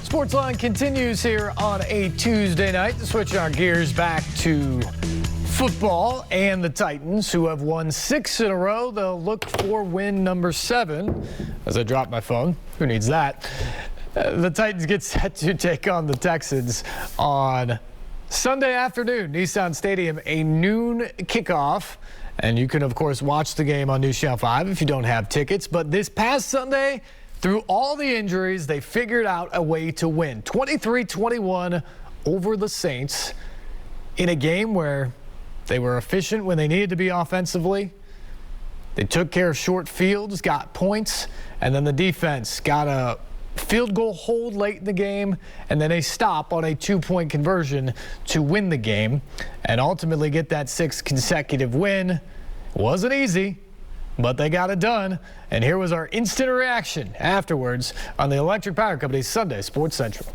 SportsLine continues here on a Tuesday night. Switch our gears back to football and the Titans, who have won 6 in a row. They'll look for win number 7. As I drop my phone, who needs that? The Titans get set to take on the Texans on Sunday afternoon, Nissan Stadium, a noon kickoff. And you can, of course, watch the game on News Channel 5 if you don't have tickets. But this past Sunday, through all the injuries, they figured out a way to win. 23-21 over the Saints in a game where they were efficient when they needed to be offensively. They took care of short fields, got points, and then the defense got a field goal hold late in the game, and then a stop on a 2-point conversion to win the game and ultimately get that 6th consecutive win. It wasn't easy, but they got it done. And here was our instant reaction afterwards on the Electric Power Company's Sunday Sports Central.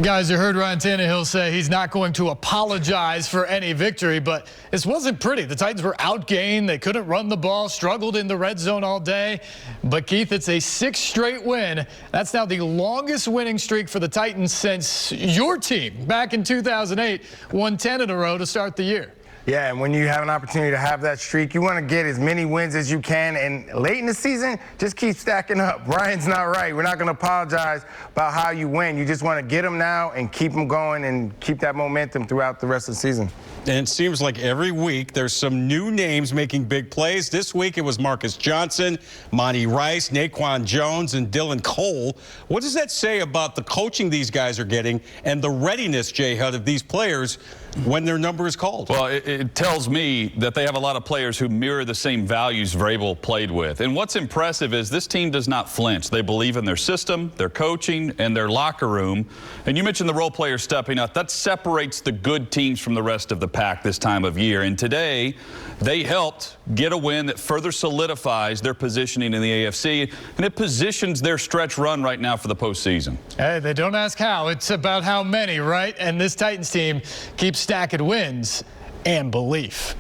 Guys, you heard Ryan Tannehill say he's not going to apologize for any victory, but this wasn't pretty. The Titans were outgained. They couldn't run the ball, struggled in the red zone all day. But, Keith, it's a 6th straight win. That's now the longest winning streak for the Titans since your team back in 2008 won 10 in a row to start the year. Yeah, and when you have an opportunity to have that streak, you want to get as many wins as you can. And late in the season, just keep stacking up. Brian's not right. We're not going to apologize about how you win. You just want to get them now and keep them going and keep that momentum throughout the rest of the season. And it seems like every week there's some new names making big plays. This week it was Marcus Johnson, Monty Rice, Naquan Jones, and Dylan Cole. What does that say about the coaching these guys are getting and the readiness, Jay Hudd, of these players when their number is called? Well, it tells me that they have a lot of players who mirror the same values Vrabel played with. And what's impressive is this team does not flinch. They believe in their system, their coaching, and their locker room. And you mentioned the role players stepping up. That separates the good teams from the rest of the pack this time of year. And today, they helped get a win that further solidifies their positioning in the AFC, and it positions their stretch run right now for the postseason. Hey, they don't ask how. It's about how many, right? And this Titans team keeps stacking wins and belief.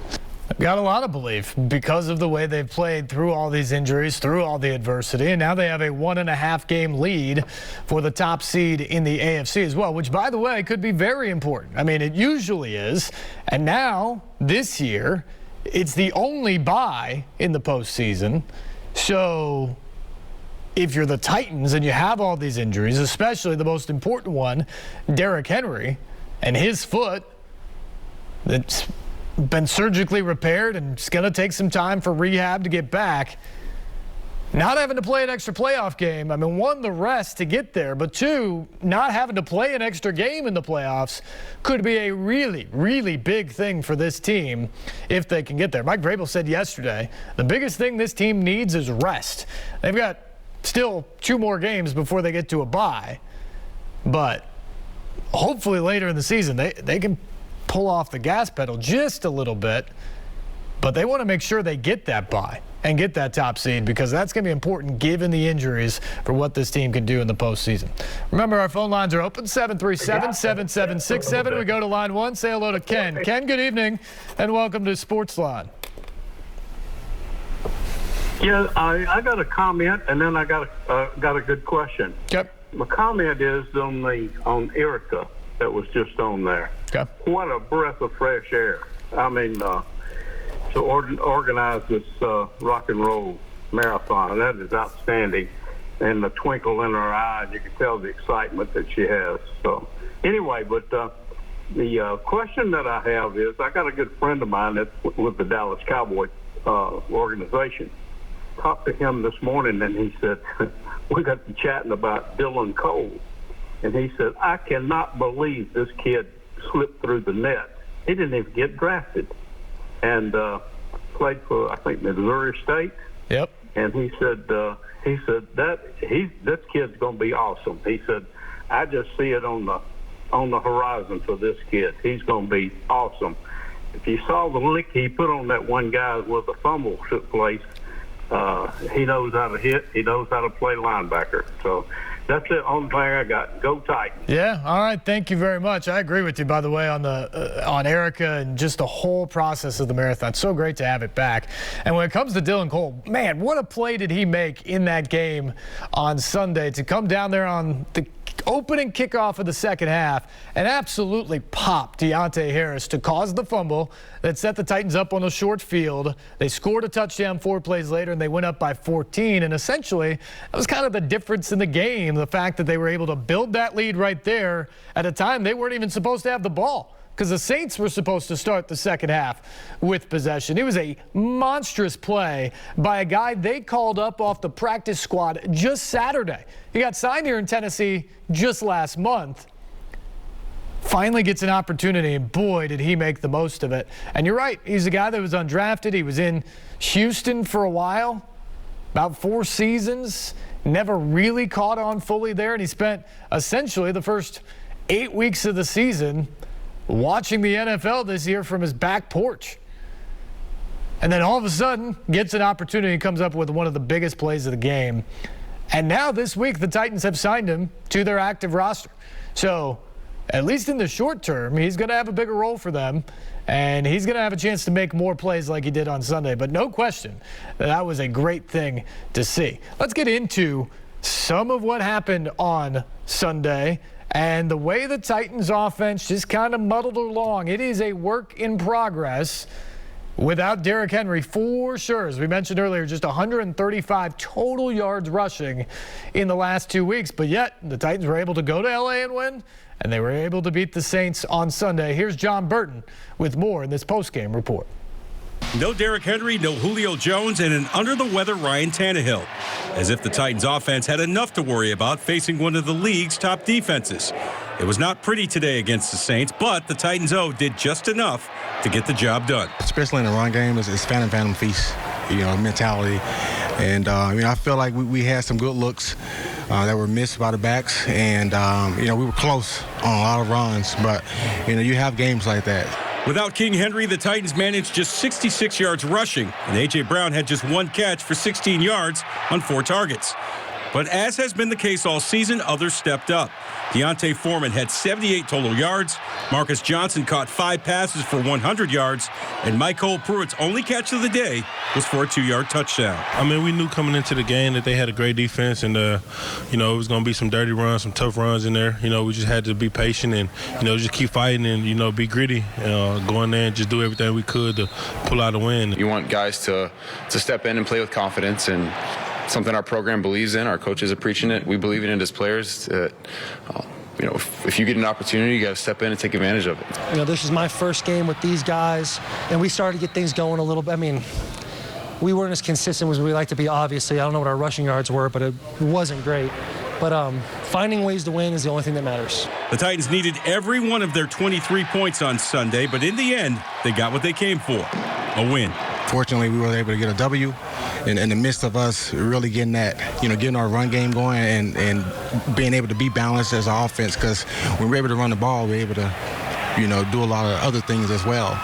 They've got a lot of belief because of the way they've played through all these injuries, through all the adversity, and now they have a 1.5 game lead for the top seed in the AFC as well, which, by the way, could be very important. I mean, it usually is, and now, this year, it's the only bye in the postseason. So if you're the Titans and you have all these injuries, especially the most important one, Derrick Henry, and his foot that's been surgically repaired and it's going to take some time for rehab to get back, not having to play an extra playoff game. I mean, 1, the rest to get there, but 2, not having to play an extra game in the playoffs could be a really, really big thing for this team if they can get there. Mike Vrabel said yesterday, the biggest thing this team needs is rest. They've got still 2 more games before they get to a bye, but hopefully later in the season they can pull off the gas pedal just a little bit, but they want to make sure they get that bye and get that top seed because that's going to be important given the injuries for what this team can do in the postseason. Remember, our phone lines are open, 737-7767. We go to line 1. Say hello to Ken. Ken, good evening, and welcome to SportsLine. Yeah, I got a comment, and then I got a good question. Yep. My comment is on Erika that was just on there. Okay. What a breath of fresh air. I mean, to organize this rock and roll marathon, that is outstanding. And the twinkle in her eye, you can tell the excitement that she has. So anyway, but the question that I have is, I got a good friend of mine that's with the Dallas Cowboy organization. Talked to him this morning, and he said, we got to chatting about Dylan Cole. And he said, I cannot believe this kid slipped through the net. He didn't even get drafted. And played for, I think, Missouri State. Yep. And he said this kid's going to be awesome. He said, I just see it on the horizon for this kid. He's going to be awesome. If you saw the lick he put on that one guy with the fumble took place, he knows how to hit. He knows how to play linebacker. So that's the only thing I got. Go Titans. Yeah, all right. Thank you very much. I agree with you, by the way, on Erika and just the whole process of the marathon. So great to have it back. And when it comes to Dylan Cole, man, what a play did he make in that game on Sunday to come down there on the opening kickoff of the second half and absolutely popped Deontay Harris to cause the fumble that set the Titans up on a short field. They scored a touchdown 4 plays later, and they went up by 14. And essentially, that was kind of the difference in the game, the fact that they were able to build that lead right there at a time they weren't even supposed to have the ball, because the Saints were supposed to start the second half with possession. It was a monstrous play by a guy they called up off the practice squad just Saturday. He got signed here in Tennessee just last month. Finally gets an opportunity, and boy, did he make the most of it. And you're right, he's a guy that was undrafted. He was in Houston for a while, about 4 seasons, never really caught on fully there, and he spent essentially the first 8 weeks of the season watching the NFL this year from his back porch. And then all of a sudden gets an opportunity and comes up with one of the biggest plays of the game. And now this week the Titans have signed him to their active roster. So at least in the short term, he's going to have a bigger role for them, and he's going to have a chance to make more plays like he did on Sunday. But no question, that was a great thing to see. Let's get into some of what happened on Sunday and the way the Titans offense just kind of muddled along. It is a work in progress without Derrick Henry for sure. As we mentioned earlier, just 135 total yards rushing in the last 2 weeks. But yet the Titans were able to go to LA and win, and they were able to beat the Saints on Sunday. Here's John Burton with more in this postgame report. No Derrick Henry, no Julio Jones, and an under-the-weather Ryan Tannehill. As if the Titans offense had enough to worry about facing one of the league's top defenses. It was not pretty today against the Saints, but the Titans did just enough to get the job done. Especially in the run game, it's phantom feast, mentality. And, I feel like we had some good looks that were missed by the backs. And, we were close on a lot of runs, but, you have games like that. Without King Henry, the Titans managed just 66 yards rushing, and A.J. Brown had just 1 catch for 16 yards on 4 targets. But as has been the case all season, others stepped up. Deontay Foreman had 78 total yards. Marcus Johnson caught 5 passes for 100 yards. And Michael Pruitt's only catch of the day was for a 2-yard touchdown. We knew coming into the game that they had a great defense, and, it was going to be some dirty runs, some tough runs in there. We just had to be patient and, just keep fighting and, be gritty, go in there and just do everything we could to pull out a win. You want guys to step in and play with confidence, and something our program believes in. Our coaches are preaching it. We believe in it as players. If you get an opportunity, you got to step in and take advantage of it. This is my first game with these guys, and we started to get things going a little bit. We weren't as consistent as we like to be, obviously. I don't know what our rushing yards were, but it wasn't great. But finding ways to win is the only thing that matters. The Titans needed every one of their 23 points on Sunday, but in the end, they got what they came for, a win. Fortunately, we were able to get a W in the midst of us really getting that, getting our run game going and being able to be balanced as an offense, because when we're able to run the ball, we're able to, do a lot of other things as well.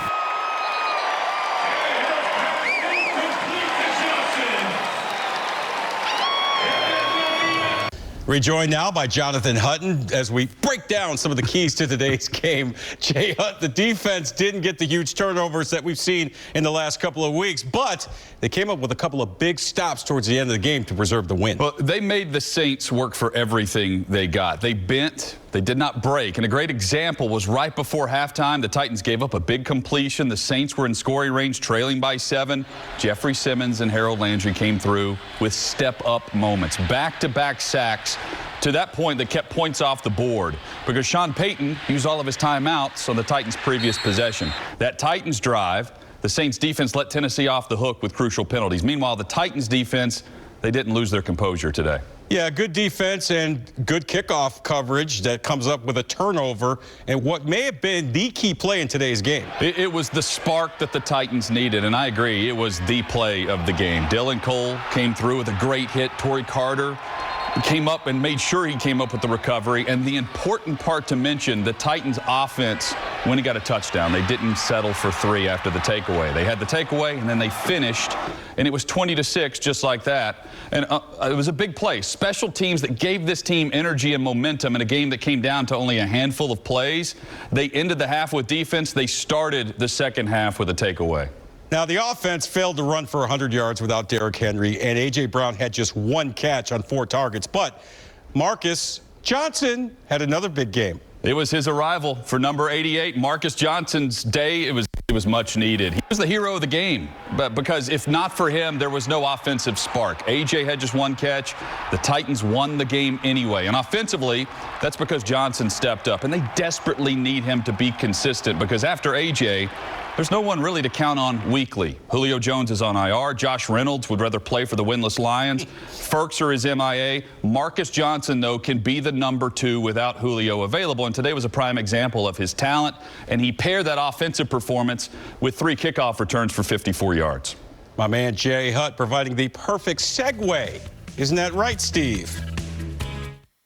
Rejoined now by Jonathan Hutton as we break down some of the keys to today's game. Jay Hutt, the defense didn't get the huge turnovers that we've seen in the last couple of weeks, but they came up with a couple of big stops towards the end of the game to preserve the win. Well, they made the Saints work for everything they got. They bent. They did not break. And a great example was right before halftime. The Titans gave up a big completion. The Saints were in scoring range, trailing by 7. Jeffrey Simmons and Harold Landry came through with step-up moments. Back-to-back sacks. To that point, they kept points off the board because Sean Payton used all of his timeouts on the Titans' previous possession. That Titans drive, the Saints defense let Tennessee off the hook with crucial penalties. Meanwhile, the Titans defense, they didn't lose their composure today. Yeah, good defense and good kickoff coverage that comes up with a turnover and what may have been the key play in today's game. It was the spark that the Titans needed, and I agree, it was the play of the game. Dylan Cole came through with a great hit. Torrey Carter came up and made sure he came up with the recovery. And the important part to mention, the Titans offense, when he got a touchdown, they didn't settle for 3 after the takeaway. They had the takeaway, and then they finished, and it was 20-6 just like that. And it was a big play. Special teams that gave this team energy and momentum in a game that came down to only a handful of plays. They ended the half with defense. They started the second half with a takeaway. Now, the offense failed to run for 100 yards without Derrick Henry, and A.J. Brown had just 1 catch on 4 targets. But Marcus Johnson had another big game. It was his arrival for number 88, Marcus Johnson's day. It was much needed. He was the hero of the game, but because if not for him, there was no offensive spark. AJ had just one catch. The Titans won the game anyway. And offensively, that's because Johnson stepped up, and they desperately need him to be consistent because after AJ, there's no one really to count on weekly. Julio Jones is on IR. Josh Reynolds would rather play for the winless Lions. Ferkser is MIA. Marcus Johnson, though, can be the number 2 without Julio available. And today was a prime example of his talent. And he paired that offensive performance with 3 kickoff returns for 54 yards. My man Jay Hutt providing the perfect segue. Isn't that right, Steve?